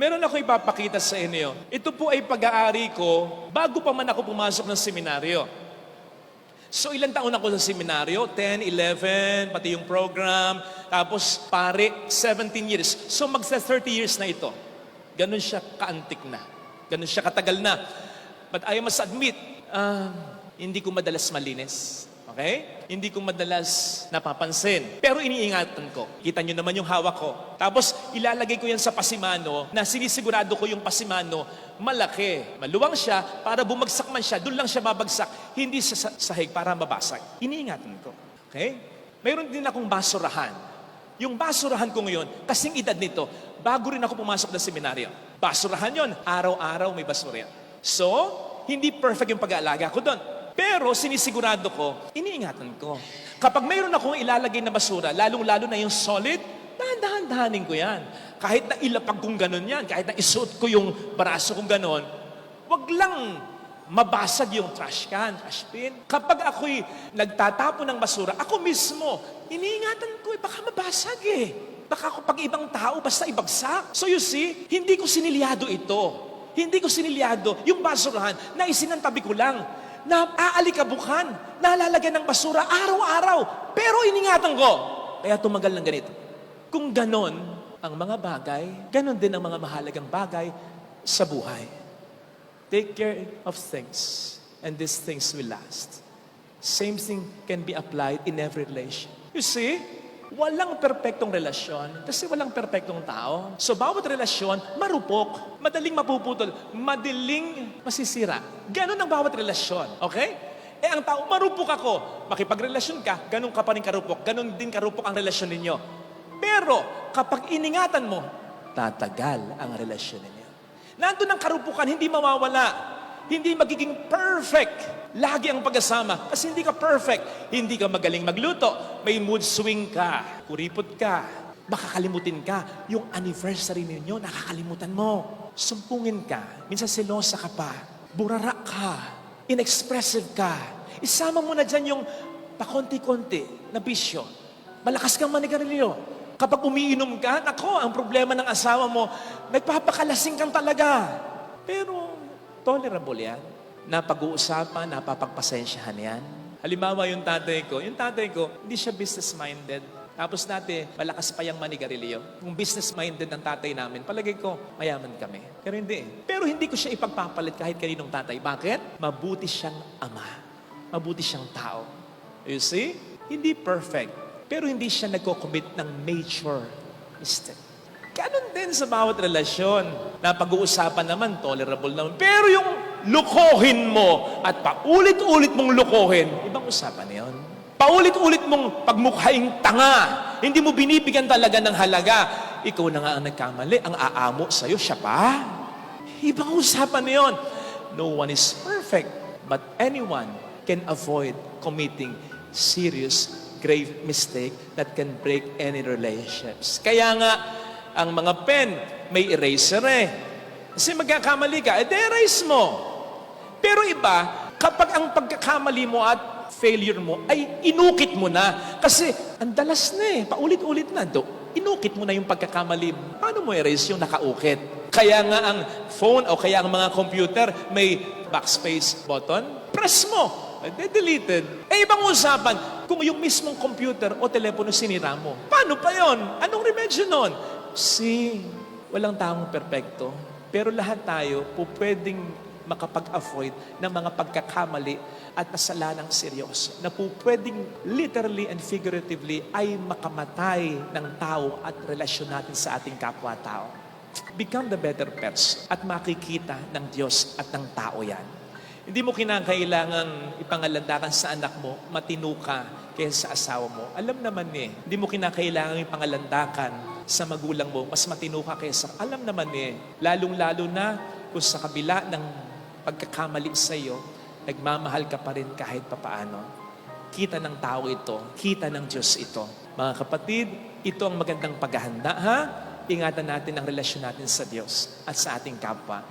Meron ako ipapakita sa inyo. Ito po ay pag-aari ko bago pa man ako pumasok ng seminaryo. So ilang taon ako sa seminaryo? 10, 11, pati yung program. Tapos pare, 17 years. So magsa 30 years na ito. Ganun siya kaantik na. Ganun siya katagal na. But I must admit, hindi ko madalas malinis. Okay? Hindi ko madalas napapansin. Pero iniingatan ko. Kita nyo naman yung hawak ko. Tapos ilalagay ko yan sa pasimano na sinisigurado ko yung pasimano malaki. Maluwang siya para bumagsak man siya. Doon lang siya babagsak. Hindi sa sahig para mabasag. Iniingatan ko. Okay? Mayroon din akong basurahan. Yung basurahan ko ngayon, kasing edad nito, bago rin ako pumasok ng seminaryo. Basurahan yon, araw-araw may basura yan. So, hindi perfect yung pag-aalaga ko doon. Pero sinisigurado ko, iniingatan ko. Kapag mayroon akong ilalagay na basura, lalong-lalo na yung solid, dahan-dahanin ko yan. Kahit na ilapag kong ganon yan, kahit na isuot ko yung braso kong ganon, wag lang mabasag yung trash can, trash bin. Kapag ako'y nagtatapon ng basura, ako mismo, iniingatan ko, baka mabasag Baka ako pag ibang tao, basta ibagsak. So you see, hindi ko sinilyado ito. Hindi ko sinilyado yung basurahan na isinantabi ko lang. Na aalikabukan, nalalagyan ng basura araw-araw. Pero iningatan ko. Kaya tumagal ng ganito. Kung ganon ang mga bagay, ganon din ang mga mahalagang bagay sa buhay. Take care of things, and these things will last. Same thing can be applied in every relation. You see, walang perpektong relasyon kasi walang perpektong tao. So, bawat relasyon, marupok, madaling mapuputol, madaling masisira. Ganon ang bawat relasyon, okay? Ang tao, marupok ako. Makipagrelasyon ka, ganon ka pa rin karupok. Ganon din karupok ang relasyon ninyo. Pero, kapag iningatan mo, tatagal ang relasyon ninyo. Nandun ang karupukan, hindi mawawala. Hindi magiging perfect. Lagi ang pag-asama. Kasi hindi ka perfect. Hindi ka magaling magluto. May mood swing ka. Kuripot ka. Baka kalimutin ka. Yung anniversary ninyo, nakakalimutan mo. Sumpungin ka. Minsan selosa ka pa. Burara ka. Inexpressive ka. Isama mo na dyan yung pakonti-konti na bisyo. Malakas kang manigarilyo. Kapag umiinom ka, nako, ang problema ng asawa mo, nagpapakalasing kang talaga. Pero, tolerable yan. Napag-uusapan, napapagpasensyahan yan. Halimbawa yung tatay ko, hindi siya business-minded. Tapos dati, malakas pa yung manigarilyo. Kung business-minded ang tatay namin, palagay ko, mayaman kami. Pero hindi. Pero hindi ko siya ipagpapalit kahit kaninong tatay. Bakit? Mabuti siyang ama. Mabuti siyang tao. You see? Hindi perfect. Pero hindi siya nagko-commit ng major mistake. Ganon din sa bawat relasyon. Napag-uusapan naman, tolerable naman. Pero yung lukohin mo at paulit-ulit mong lukohin, ibang usapan yun. Paulit-ulit mong pagmukhaing tanga. Hindi mo binibigyan talaga ng halaga. Ikaw na nga ang nagkamali. Ang aamo sa'yo, siya pa. Ibang usapan yun. No one is perfect. But anyone can avoid committing serious, grave mistake that can break any relationships. Kaya nga, ang mga pen, may eraser Kasi magkakamali ka, erase mo. Pero iba, kapag ang pagkakamali mo at failure mo ay inukit mo na. Kasi ang dalas na paulit-ulit na. Inukit mo na yung pagkakamali mo. Paano mo erase yung nakaukit? Kaya nga ang phone o kaya ang mga computer may backspace button, press mo. Deleted. Ibang usapan, kung yung mismong computer o telepono sinira mo, paano pa yon? Anong remedyo nun? Walang taong perpekto. Pero lahat tayo po pwedeng makapag-avoid ng mga pagkakamali at kasalanang seryoso na po pwedeng literally and figuratively ay makamatay ng tao at relasyon natin sa ating kapwa-tao. Become the better person at makikita ng Diyos at ng tao yan. Hindi mo kinakailangan ipangalandakan sa anak mo, matino ka kaysa sa asawa mo. Alam naman Hindi mo kinakailangan ipangalandakan sa magulang mo, mas matino ka kaysa. Alam naman lalong-lalo na kung sa kabila ng pagkakamali sa iyo, nagmamahal ka pa rin kahit papaano. Kita ng tao ito, kita ng Diyos ito. Mga kapatid, ito ang magandang paghahanda, Ingatan natin ang relasyon natin sa Diyos at sa ating kapwa.